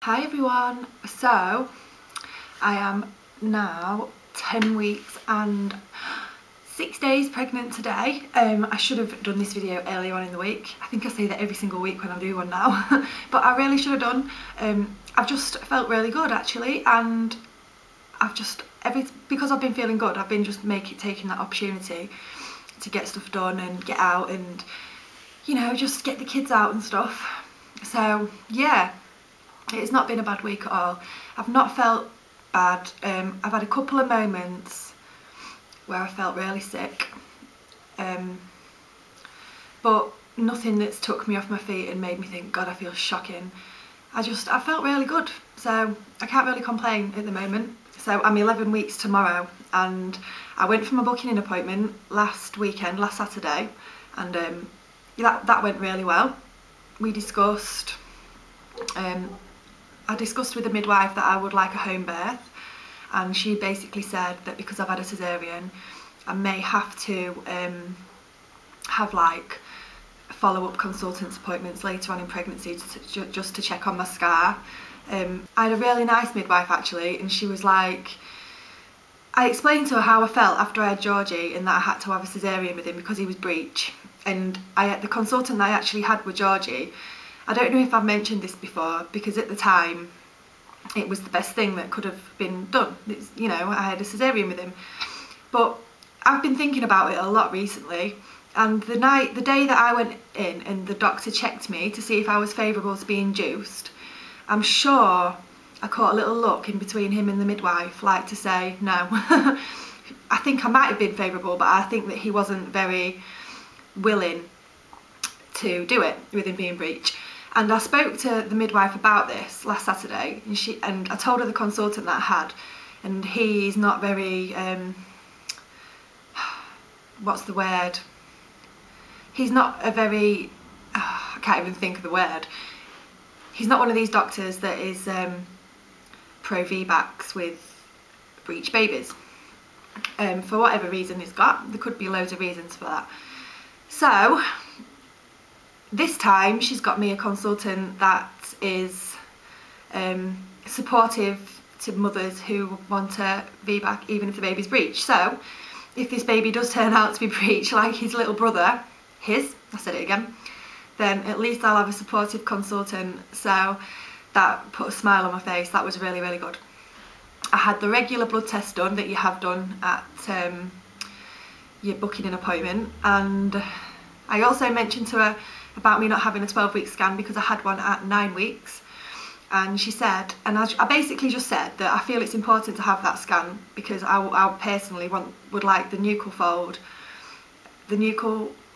Hi everyone, so I am now 10 weeks and 6 days pregnant today. I should have done this video earlier on in the week. I think I say that every single week when I do one now, but I really should have done. I've just felt really good actually, and because I've been feeling good, I've been just taking that opportunity to get stuff done and get out and, you know, just get the kids out and stuff. So yeah. It's not been a bad week at all. I've not felt bad. I've had a couple of moments where I felt really sick, but nothing that's took me off my feet and made me think, God, I feel shocking. I felt really good, so I can't really complain at the moment. So I'm 11 weeks tomorrow, and I went for my booking appointment last Saturday, and that went really well. We discussed I discussed with the midwife that I would like a home birth, and she basically said that because I've had a cesarean, I may have to have like follow-up consultants appointments later on in pregnancy just to check on my scar. I had a really nice midwife actually, and she was like, I explained to her how I felt after I had Georgie and that I had to have a cesarean with him because he was breech, and the consultant that I actually had with Georgie, I don't know if I've mentioned this before, because at the time it was the best thing that could have been done. You know, I had a cesarean with him. But I've been thinking about it a lot recently, and the day that I went in and the doctor checked me to see if I was favourable to be induced, I'm sure I caught a little look in between him and the midwife, like to say no. I think I might have been favourable, but I think that he wasn't very willing to do it with him being breech. And I spoke to the midwife about this last Saturday, and I told her the consultant that I had, and he's not very, what's the word? He's not a very, I can't even think of the word. He's not one of these doctors that is pro VBACs with breech babies. For whatever reason he's got, there could be loads of reasons for that. So this time she's got me a consultant that is supportive to mothers who want a VBAC even if the baby's breech. So if this baby does turn out to be breech like his little brother, I said it again, then at least I'll have a supportive consultant. So that put a smile on my face. That was really, really good. I had the regular blood test done that you have done at your booking an appointment, and I also mentioned to her about me not having a 12-week scan because I had one at 9 weeks, and she said, and I basically just said that I feel it's important to have that scan because I personally would like the nuchal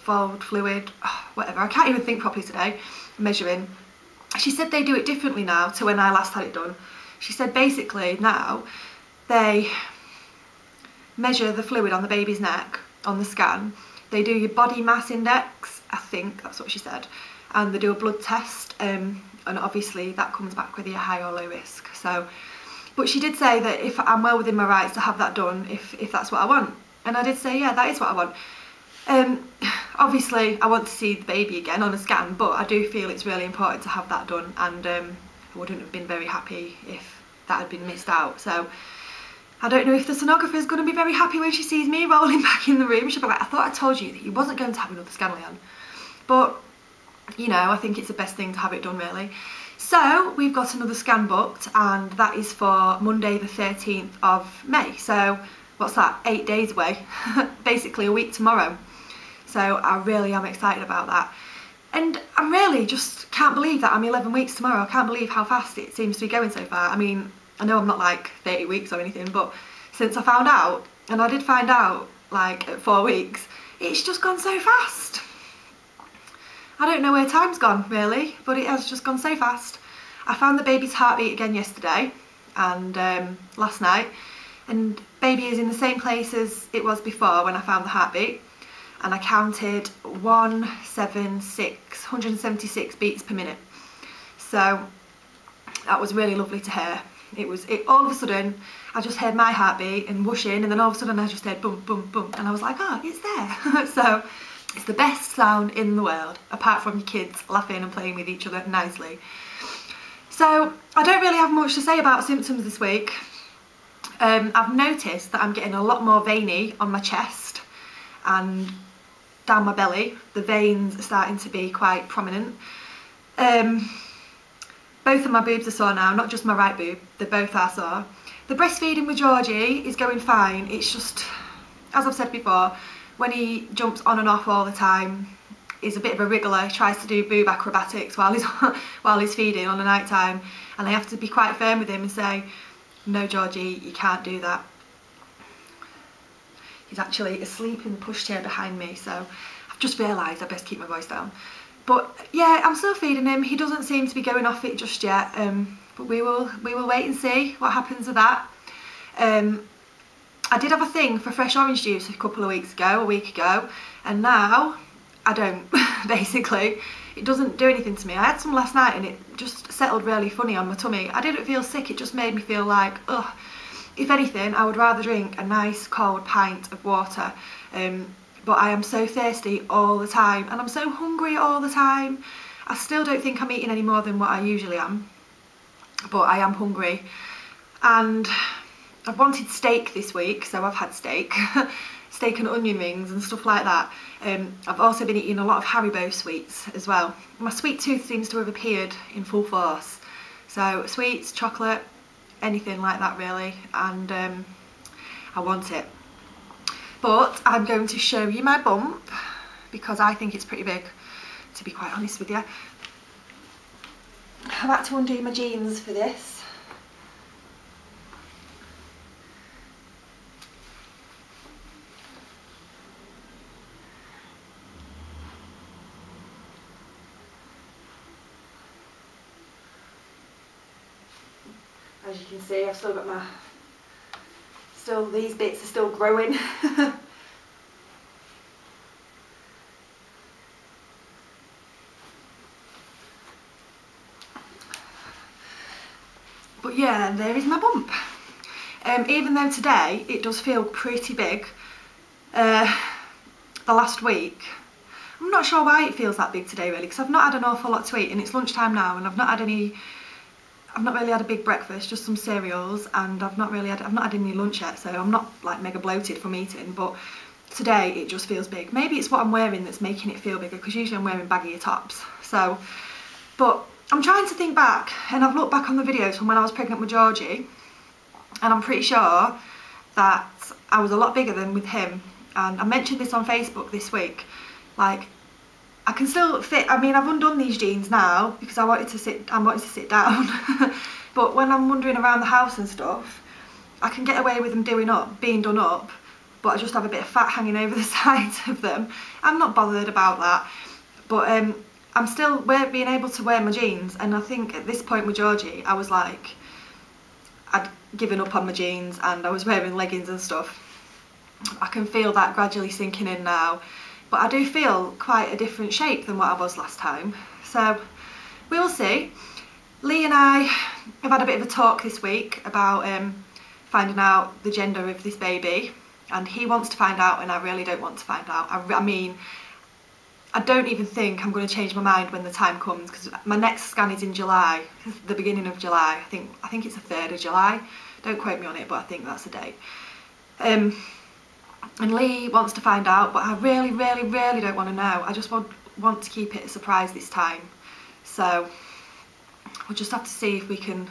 fold fluid, whatever, I can't even think properly today, measuring. She said they do it differently now to when I last had it done. She said basically now they measure the fluid on the baby's neck on the scan. They do your body mass index, I think that's what she said, and they do a blood test, and obviously that comes back whether you're high or low risk. So, but she did say that if I'm well within my rights to have that done, if that's what I want, and I did say yeah, that is what I want. Obviously I want to see the baby again on a scan, but I do feel it's really important to have that done, and I wouldn't have been very happy if that had been missed out. So I don't know if the sonographer is going to be very happy when she sees me rolling back in the room. She'll be like, I thought I told you that you wasn't going to have another scan, Leanne. But, you know, I think it's the best thing to have it done, really. So we've got another scan booked, and that is for Monday the 13th of May. So what's that, 8 days away? Basically a week tomorrow. So I really am excited about that. And I really just can't believe that I'm 11 weeks tomorrow. I can't believe how fast it seems to be going so far. I mean, I know I'm not like 30 weeks or anything, but since I found out, and I did find out like at 4 weeks, it's just gone so fast. I don't know where time's gone really, but it has just gone so fast. I found the baby's heartbeat again yesterday and last night, and baby is in the same place as it was before when I found the heartbeat, and I counted 176 beats per minute. So that was really lovely to hear. All of a sudden I just heard my heartbeat and whoosh in, and then all of a sudden I just heard boom, boom, boom, and I was like, oh, it's there. So it's the best sound in the world, apart from your kids laughing and playing with each other nicely. So I don't really have much to say about symptoms this week. I've noticed that I'm getting a lot more veiny on my chest and down my belly. The veins are starting to be quite prominent. Both of my boobs are sore now, not just my right boob, they both are sore. The breastfeeding with Georgie is going fine. It's just, as I've said before, when he jumps on and off all the time, he's a bit of a wriggler. He tries to do boob acrobatics while he's feeding on the night time, and I have to be quite firm with him and say, no Georgie, you can't do that. He's actually asleep in the pushchair behind me, so I've just realised I best keep my voice down. But yeah, I'm still feeding him. He doesn't seem to be going off it just yet, but we will wait and see what happens with that. I did have a thing for fresh orange juice a week ago, and now I don't, basically. It doesn't do anything to me. I had some last night and it just settled really funny on my tummy. I didn't feel sick, it just made me feel like, ugh. If anything, I would rather drink a nice cold pint of water. But I am so thirsty all the time and I'm so hungry all the time. I still don't think I'm eating any more than what I usually am, but I am hungry. And I've wanted steak this week, so I've had steak. Steak and onion rings and stuff like that. I've also been eating a lot of Haribo sweets as well. My sweet tooth seems to have appeared in full force. So sweets, chocolate, anything like that really, and I want it. But I'm going to show you my bump because I think it's pretty big, to be quite honest with you. I've had to undo my jeans for this. As you can see, I've still got these bits are still growing. But yeah, there is my bump. Even though today it does feel pretty big, the last week, I'm not sure why it feels that big today really, because I've not had an awful lot to eat and it's lunchtime now and I've not really had a big breakfast, just some cereals, and I've not had any lunch yet, so I'm not like mega bloated from eating, but today it just feels big. Maybe it's what I'm wearing that's making it feel bigger, because usually I'm wearing baggier tops. So, but I'm trying to think back, and I've looked back on the videos from when I was pregnant with Georgie, and I'm pretty sure that I was a lot bigger than with him. And I mentioned this on Facebook this week, like, I can still fit. I mean, I've undone these jeans now because I wanted to sit down. But when I'm wandering around the house and stuff, I can get away with them being done up, but I just have a bit of fat hanging over the sides of them. I'm not bothered about that. But I'm still being able to wear my jeans, and I think at this point with Georgie, I was like, I'd given up on my jeans and I was wearing leggings and stuff. I can feel that gradually sinking in now. But I do feel quite a different shape than what I was last time. So we'll see. Lee and I have had a bit of a talk this week about finding out the gender of this baby. And he wants to find out and I really don't want to find out. I mean, I don't even think I'm going to change my mind when the time comes, because my next scan is in July, the beginning of July. I think it's the 3rd of July. Don't quote me on it, but I think that's the date. And Lee wants to find out, but I really, really, really don't want to know. I just want to keep it a surprise this time. So we'll just have to see if we can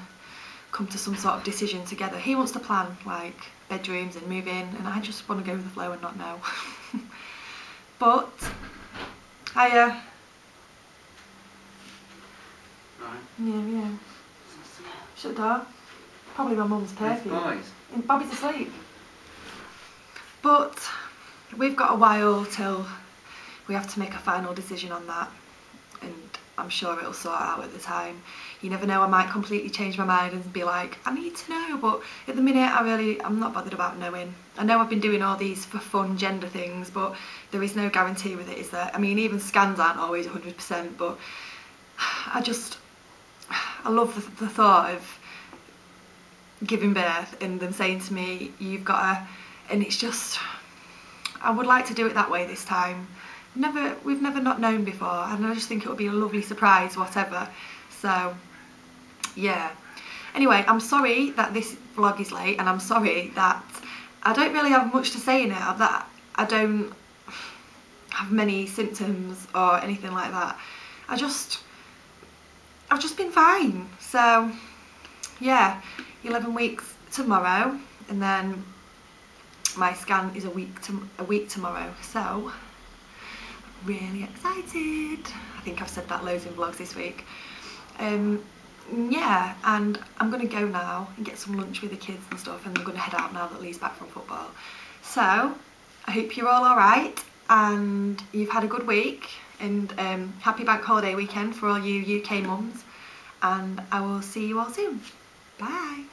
come to some sort of decision together. He wants to plan like bedrooms and move in, and I just want to go with the flow and not know. But yeah. Shut the door. Probably my mum's perfume. And Bobby's asleep. But we've got a while till we have to make a final decision on that, and I'm sure it'll sort out at the time. You never know, I might completely change my mind and be like, I need to know, but at the minute I'm not bothered about knowing. I know I've been doing all these for fun gender things, but there is no guarantee with it, is there? I mean, even scans aren't always 100%, but I love the thought of giving birth and them saying to me, you've got a, and it's just, I would like to do it that way this time. We've never not known before, and I just think it would be a lovely surprise, whatever. So yeah, Anyway, I'm sorry that this vlog is late, and I'm sorry that I don't really have much to say now, that I don't have many symptoms or anything like that. I've just been fine. So yeah, 11 weeks tomorrow, and then my scan is a week tomorrow. So really excited. I think I've said that loads in vlogs this week. Yeah, and I'm gonna go now and get some lunch with the kids and stuff, and I'm gonna head out now that Lee's back from football. So I hope you're all alright and you've had a good week, and happy bank holiday weekend for all you UK mums, and I will see you all soon. Bye.